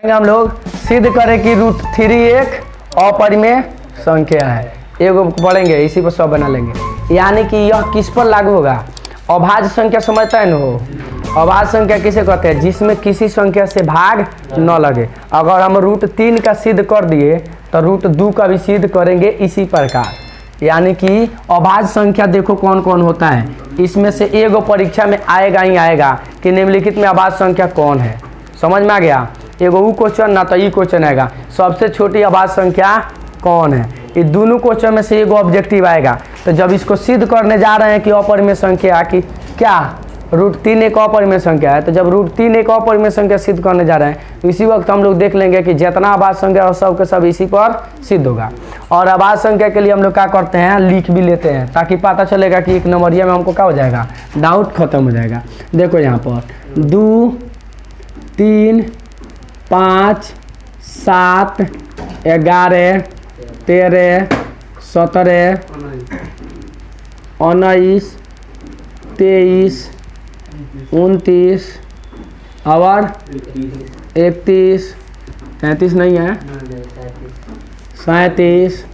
हम लोग सिद्ध करें कि √3 एक अपरिमेय संख्या है। एगो पढ़ेंगे, इसी पर 100 बना लेंगे। यानी कि यह किस पर लागू होगा? अभाज्य संख्या समझता है ना हो। अभाज्य संख्या किसे कहते हैं? जिसमें किसी संख्या से भाग न लगे। अगर हम √3 का सिद्ध कर दिए तो √2 का भी सिद्ध करेंगे इसी प्रकार। यानी कि अभाज्य संख्या देखो कौन कौन होता है। इसमें से एगो परीक्षा में आएगा ही आएगा कि निम्नलिखित में अभाज्य संख्या कौन है। समझ में आ गया? एगो वो क्वेश्चन ना तो ये क्वेश्चन आएगा, सबसे छोटी अभाज्य संख्या कौन है। ये दोनों क्वेश्चन में से एगो ऑब्जेक्टिव आएगा। तो जब इसको सिद्ध करने जा रहे हैं कि अपरिमेय संख्या की क्या √3 एक अपरिमेय संख्या है, तो जब √3 एक अपरिमेय संख्या सिद्ध करने जा रहे हैं तो इसी वक्त हम लोग देख लेंगे कि जितना अभाज्य संख्या है सब के सब इसी पर सिद्ध होगा। और अभाज्य संख्या के लिए हम लोग क्या करते हैं, लिख भी लेते हैं ताकि पता चलेगा कि एक नंबरिया में हमको क्या हो जाएगा, डाउट खत्म हो जाएगा। देखो यहाँ पर 2, 3, 5, 7, 11, 13, 17, 19, 23, 29 और 31, 33 नहीं है, 37,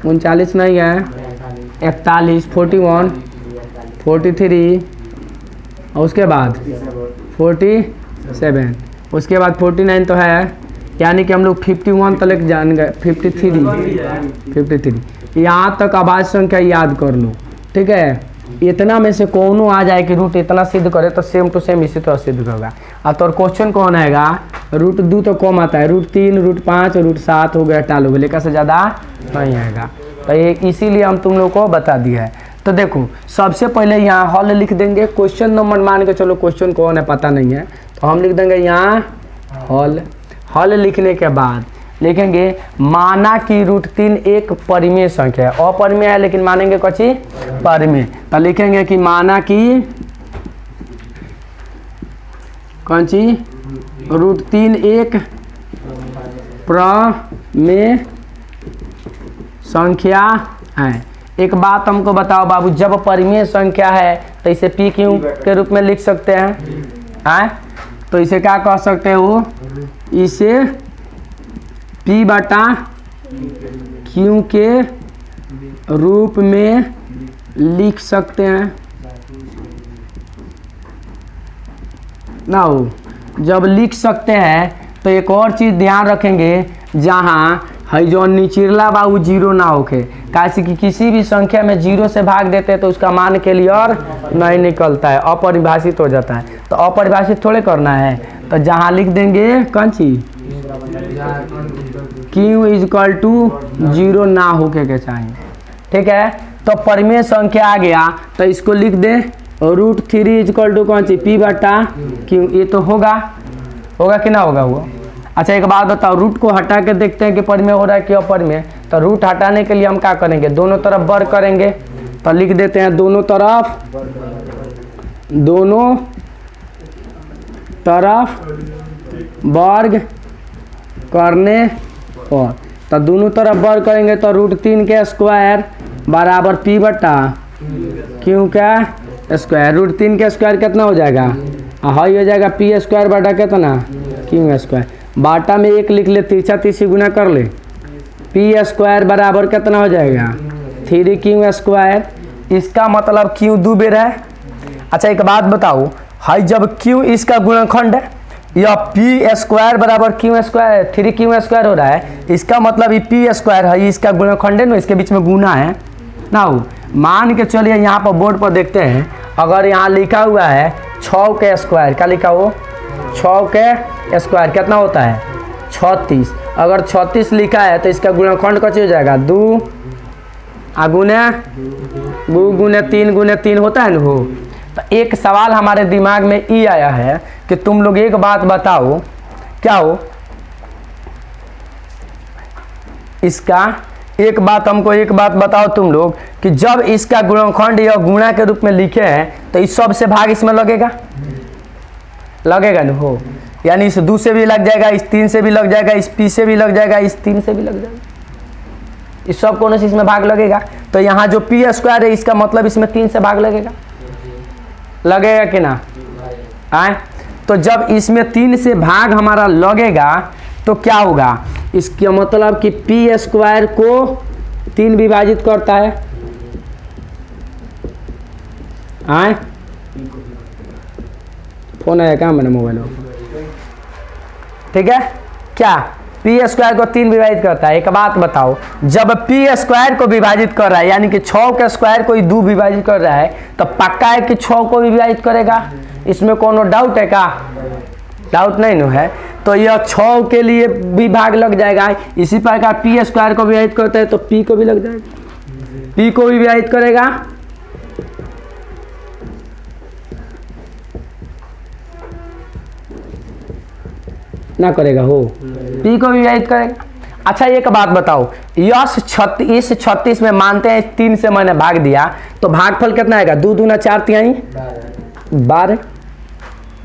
39 नहीं है, 41, 41, 43 और उसके बाद 47, उसके बाद 49 तो है। यानी कि हम लोग 51 तक जान गए। 53 यहाँ तक अभाज्य संख्या याद कर लो, ठीक है। इतना में से कौनों आ जाए कि रूट इतना सिद्ध करे तो सेम टू सेम इसी तरह सिद्ध होगा। और तो क्वेश्चन कौन आएगा, √2 तो कम आता है, √3, √5, √7 हो गया, टाल हो गया, लेकर से ज़्यादा नहीं आएगा। तो ये इसीलिए हम तुम लोग को बता दिया है। तो देखो सबसे पहले यहाँ हल लिख देंगे। क्वेश्चन नंबर मान के चलो, क्वेश्चन कौन है पता नहीं है तो हम लिख देंगे यहाँ हल। हल लिखने के बाद लिखेंगे माना कि √3 एक परिमेय संख्या है। अपरिमेय है लेकिन मानेंगे कौची, परिमेय। तो लिखेंगे कि माना कि कौन सी √3 एक परिमेय संख्या है। एक बात हमको बताओ बाबू, जब परिमेय संख्या है तो इसे PQ के रूप में लिख सकते हैं। तो इसे क्या कह सकते हो, इसे P/Q के रूप में लिख सकते हैं ना हो। जब लिख सकते हैं तो एक और चीज़ ध्यान रखेंगे, जहाँ है जो निचला बाबू 0 ना होके, कैसे कि किसी भी संख्या में 0 से भाग देते हैं तो उसका मान के लिए और नहीं निकलता है, अपरिभाषित हो जाता है। तो अपरिभाषित थोड़े करना है, तो जहाँ लिख देंगे कौन सी Q = 0 ना होके के चाहिए, ठीक है। तो परिमेय संख्या आ गया तो इसको लिख दे √3 = कौन सी P/Q। ये तो होगा कि ना होगा वो। अच्छा एक बात बताओ, रूट को हटा के देखते हैं कि परिमेय हो रहा है कि अपरिमेय। तो रूट हटाने के लिए हम क्या करेंगे, दोनों तरफ वर्ग करेंगे। तो लिख देते हैं दोनों तरफ वर्ग करने पर, तो दोनों तरफ वर्ग करेंगे तो √3 के स्क्वायर बराबर P/Q का स्क्वायर। √3 के स्क्वायर कितना हो जाएगा, हाई हो जाएगा P² बटा कितना Q²। बाटा में 1 लिख ले, तिरछा तीसरी गुना कर ले, P² बराबर कितना हो जाएगा 3Q²। इसका मतलब Q 2 बेर है। अच्छा एक बात बताओ, हाई जब Q इसका गुणनखंड है या P² बराबर Q² 3Q² हो रहा है, इसका मतलब ये P² है, इसका गुणनखंड है ना, इसके बीच में गुना है ना हो। मान के चलिए यहाँ पर बोर्ड पर देखते हैं, अगर यहाँ लिखा हुआ है 6 के स्क्वायर, क्या लिखा हो 6 के स्क्वायर कितना होता है 36। अगर 36 लिखा है तो इसका गुणनखंड कैसे हो जाएगा 2 गुने 3 होता है ना हो। तो एक सवाल हमारे दिमाग में ये आया है कि तुम लोग एक बात बताओ, क्या हो इसका एक बात बताओ तुम लोग कि जब इसका गुणनखंड या गुणा के रूप में लिखे हैं तो इस सब से भाग इसमें लगेगा ना हो। यानी इस 2 से भी लग जाएगा, इस 3 से भी लग जाएगा, इस P से भी लग जाएगा, इस 3 से भी लग जाएगा, इस सब कोने से इसमें भाग लगेगा। तो यहाँ जो P² है इसका मतलब इसमें 3 से भाग लगेगा कि ना आए। तो जब इसमें 3 से भाग हमारा लगेगा तो क्या होगा, इसका मतलब कि पी स्क्वायर को 3 विभाजित करता है। आए फोन आया क्या मैंने मोबाइल में, ठीक है क्या, पी स्क्वायर को 3 विभाजित करता है। एक बात बताओ, जब पी स्क्वायर को विभाजित कर रहा है यानी कि 6 के स्क्वायर को 2 विभाजित कर रहा है तो पक्का है कि 6 को विभाजित करेगा, इसमें कोनो डाउट है क्या, डाउट नहीं न है। तो यह 6 के लिए भी भाग लग जाएगा। इसी प्रकार पी स्क्वायर को विभाजित करता है तो पी को भी लग जाएगा, पी को भी विभाजित करेगा, ना करेगा हो, पी को भी विभाजित करेगा। अच्छा एक बात बताओ, यस 36 में मानते हैं 3 से मैंने भाग दिया तो भागफल कितना आएगा, 2 दूना 4 तिहाई 12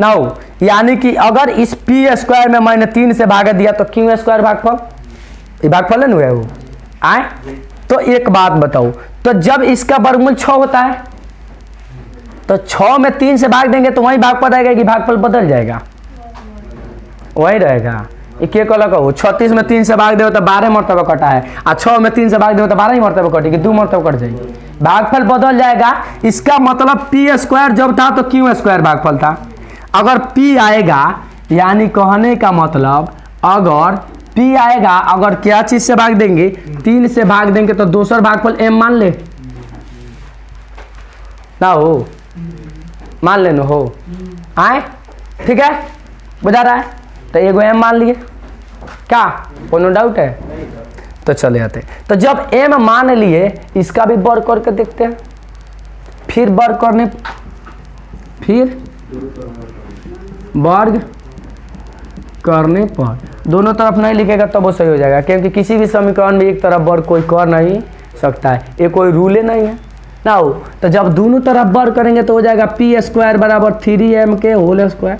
ना हो, यानी कि अगर इस पी स्क्वायर में मैंने 3 से भाग दिया तो क्यू स्क्वायर भागफल, ये भागफल है ना वो आए। तो एक बात बताओ, तो जब इसका वर्गमूल 6 होता है तो 6 में 3 से भाग देंगे तो वही भागफल रहेगा कि भागफल बदल जाएगा, वही रहेगा। क्या कहो 36 में 3 से भाग दे तो 12 मरतबा कटा है, और 6 में 3 से भाग दे तो 12 ही मरतबा कटेगी, 2 मरतबा कट जाएगी, भागफल बदल जाएगा। इसका मतलब पी स्क्वायर जब था तो क्यू स्क्वायर भागफल था। अगर पी आएगा यानी कहने का मतलब अगर पी आएगा, अगर क्या चीज से भाग देंगे, 3 से भाग देंगे तो दूसरा भागफल एम मान ले ना हो, मान लेना हो आए, ठीक है बुझा रहा है। तो एगो एम मान लिए, क्या कोनो डाउट है, तो चले आते। तो जब एम मान लिए इसका भी वर्ग करके देखते हैं, फिर वर्ग करने, फिर वर्ग करने पर दोनों तरफ नहीं लिखेगा तब वो सही हो जाएगा, क्योंकि किसी भी समीकरण में एक तरफ वर्ग कोई कर नहीं सकता है, ये कोई रूल नहीं है ना हो। तो जब दोनों तरफ वर्ग करेंगे तो हो जाएगा पी स्क्वायर बराबर 3m के होल स्क्वायर,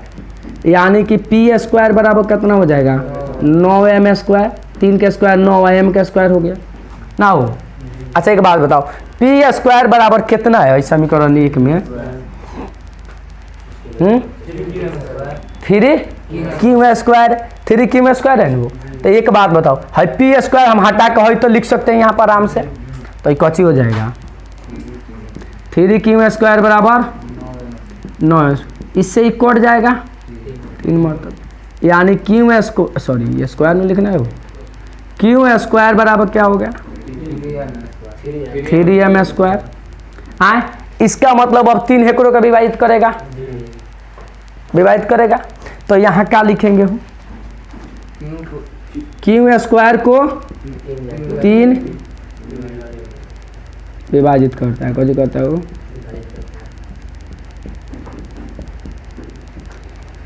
यानी कि पी स्क्वायर बराबर कितना हो जाएगा 9m स्क्वायर, 3 के स्क्वायर 9m के स्क्वायर हो गया ना हो। अच्छा एक बात बताओ, पी स्क्वायर बराबर कितना है इस समीकरण 1 में, 3 स्क्वायर, 3 स्क्वायर है ना वो। तो एक बात बताओ, है पी स्क्वायर हम हटा के है तो लिख सकते हैं यहाँ पर आराम से, तो ये कच्ची हो जाएगा 3 स्क्वायर बराबर 9, इससे ही कट जाएगा 3 मरतब, यानी क्यू स्क्वायर, सॉरी ये स्क्वायर में लिखना है वो, क्यू स्क्वायर बराबर क्या हो गया 3m स्क्वायर। हाँ इसका मतलब अब 3 हेकड़ों का विभाजित करेगा, विभाजित करेगा तो यहाँ क्या लिखेंगे हो, क्यू स्क्वायर को 3 विभाजित करता है, कैसे करता है वो,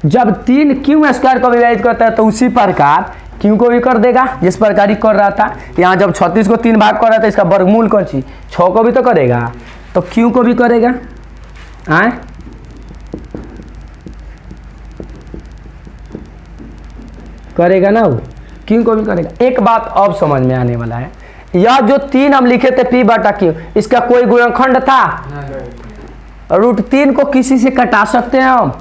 जब 3 क्यू स्क्वायर को विभाजित करता है तो उसी प्रकार क्यू को भी कर देगा जिस प्रकार ही कर रहा था। यहाँ जब 36 को 3 भाग कर रहा था इसका वर्गमूल कौन सी 6 को भी तो करेगा, तो क्यू को भी करेगा आए, करेगा ना वो, क्यू को भी करेगा। एक बात अब समझ में आने वाला है, यह जो 3 हम लिखे थे पी बटा क्यू, इसका कोई गुणनखंड था, √3 को किसी से कटा सकते हैं हम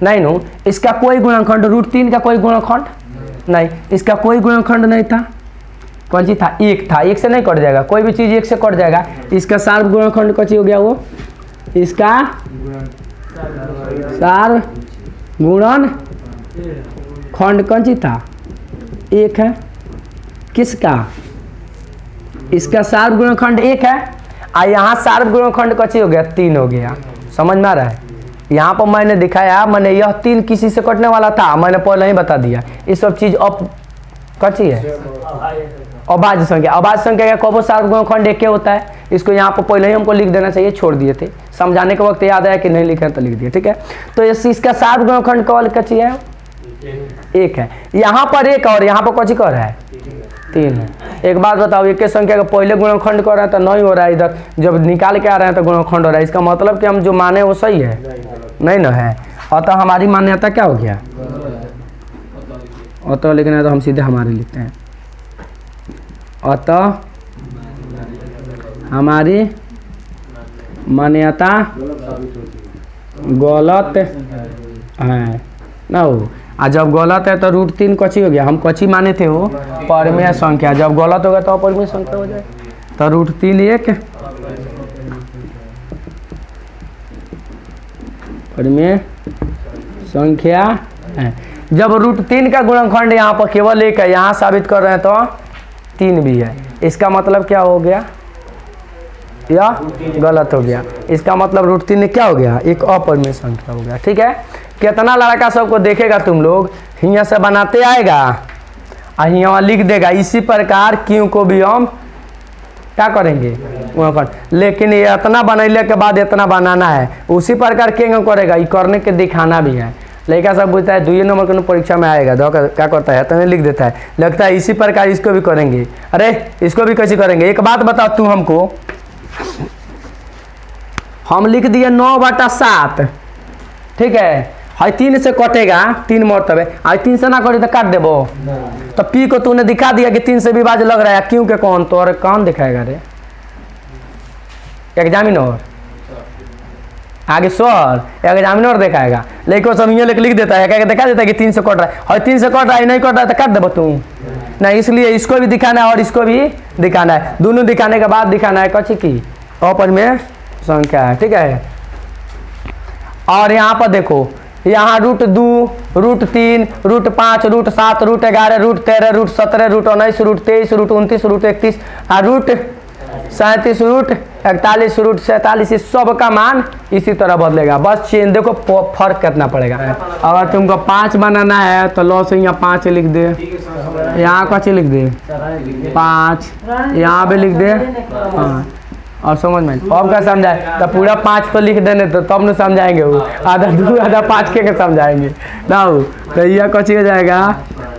नहीं नो, इसका कोई गुणनखंड, √3 का कोई गुणनखंड नहीं, इसका कोई गुणनखंड नहीं था, कौन सी था 1 था, 1 से नहीं कट जाएगा, कोई भी चीज 1 से कट जाएगा। इसका सार्व गुणनखंड कौन सी हो गया वो, इसका सार्व गुणन खंड कौन सी था 1 है, किसका, इसका सार्व गुणनखंड 1 है, और यहाँ सार्व गुणनखंड कौन सी हो गया 3 हो गया, समझ में आ रहा है। यहाँ पर मैंने दिखाया, मैंने यह 3 किसी से कटने वाला था, मैंने पहले ही बता दिया, ये सब चीज अब कच्ची है, अभाज्य संख्या, अभाज्य संख्या का कबो सार्व गुणनखंड 1 होता है, इसको यहाँ पर पहले ही हमको लिख देना चाहिए, छोड़ दिए थे, समझाने के वक्त याद आया कि नहीं लिखे तो लिख दिया, ठीक है। तो इसका सार्व गुणनखंड कौन कच्ची है 1 है, यहाँ पर 1 और यहाँ पर कच्ची कर रहा है 3 है। एक बात बताओ, एक संख्या का पहले गुणनखंड कर रहा है तो नहीं हो रहा है, इधर जब निकाल के आ रहे हैं तो गुणनखंड हो रहा है, इसका मतलब कि हम जो माने वो सही है नहीं ना है, अतः हमारी मान्यता क्या हो गया, अतः लिखना है तो हम सीधे हमारी लिखते हैं, अतः हमारी मान्यता गलत है ना हो। और जब गलत है तो √3 कची हो गया, हम कची माने थे वो परिमेय संख्या, जब गलत होगा तो अपरिमेय संख्या हो जाए। तो √3 एक परिमेय संख्या है। जब √3 का गुणनखंड यहाँ पर केवल एक है, यहाँ साबित कर रहे हैं तो 3 भी है, इसका मतलब क्या हो गया, यह गलत हो गया। इसका मतलब √3 क्या हो गया, एक अपरिमेय संख्या हो गया। ठीक है, कितना लड़का सबको देखेगा तुम लोग हियाँ से बनाते आएगा और यहाँ लिख देगा इसी प्रकार क्यों को भी हम क्या करेंगे, लेकिन ये इतना बनैले के बाद इतना बनाना है, उसी प्रकार क्यों करेगा, ये करने के दिखाना भी है। लड़का सब पूछता है 2 नंबर के परीक्षा में आएगा तो क्या करता है, तो लिख देता है, लगता है इसी प्रकार इसको भी करेंगे। अरे इसको भी कैसे करेंगे, एक बात बताओ तू हमको, हम लिख दिए 9/7, ठीक है, 3 से कटेगा 3 मरतबे, 3 से ना कटे तो काट देबो। तो पी को तूने दिखा दिया कि 3 से विभाज्य लग रहा है, क्यों के कौन, तो अरे कौन दिखाएगा रे, एग्जामिनर आगे सर एग्जामिनर दिखाएगा, लेकिन सब ये लिख देता है, क्या दिखा देता है कि 3 से कट रहा है, और 3 से कट रहा है, नहीं कट रहा है तो काट देबो तू नहीं। इसलिए इसको भी दिखाना है और इसको भी दिखाना है, दोनों दिखाने के बाद दिखाना है कची की अपरिमेय संख्या है। ठीक है, और यहाँ पर देखो, यहाँ √2, √3, √5, √7, √11, √13, √17, √19, √23, √29, √31 और √37, √41, √47, इस सब का मान इसी तरह बदलेगा। बस चेंज देखो फर्क कितना पड़ेगा। अगर तुमको 5 बनाना है तो लो से यहाँ 5 लिख दे, यहाँ कच लिख दे 5, यहाँ भी लिख दे, हाँ, और समझ में अब क्या समझाए, तो पूरा 5 तो लिख देने तो तब न समझाएंगे, वो आधा 2 आधा 5 के समझाएंगे ना। तो यह कची हो जाएगा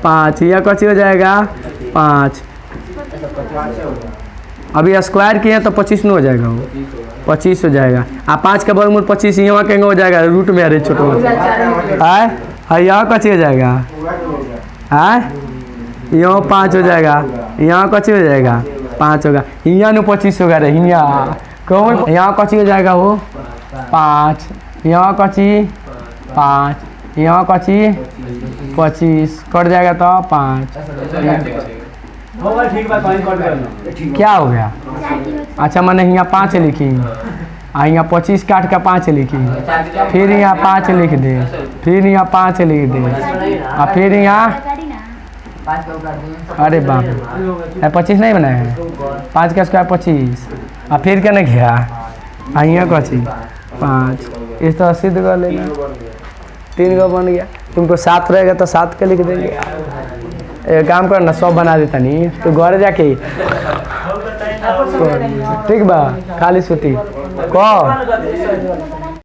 5, यह कची हो जाएगा 5, अभी स्क्वायर किए तो 25 न हो जाएगा, वो 25 हो जाएगा। 5 का वर्गमूल 25, यहाँ कहेंगे हो जाएगा रूट में, अरे छोटो है, यहाँ कची हो जाएगा है, यहाँ 5 हो जाएगा, यहाँ कची हो जाएगा 5 होगा, यहाँ न 25 होगा रे, यहाँ कौन, यहाँ कची हो जाएगा वो 5, यहाँ कची 5, यहाँ कची 25, कट जाएगा तो 5, क्या हो गया। अच्छा मैंने यहाँ 5 लिखी, यहाँ 25 काट के 5 लिखी, फिर यहाँ 5 लिख दे, फिर यहाँ 5 लिख दे, और फिर यहाँ, अरे बाप रे 25 नहीं बनाया है, 5 का स्क्वायर 25, और फिर क्या नहीं किया, यहाँ कची 5, इस तरह सिद्ध कर लेना, 3 का बन गया। तुमको 7 रहेगा तो 7 का लिख देंगे। एक काम करना 100 बना देता नहीं तो घर जाके ठीक बा, खाली सूती कौन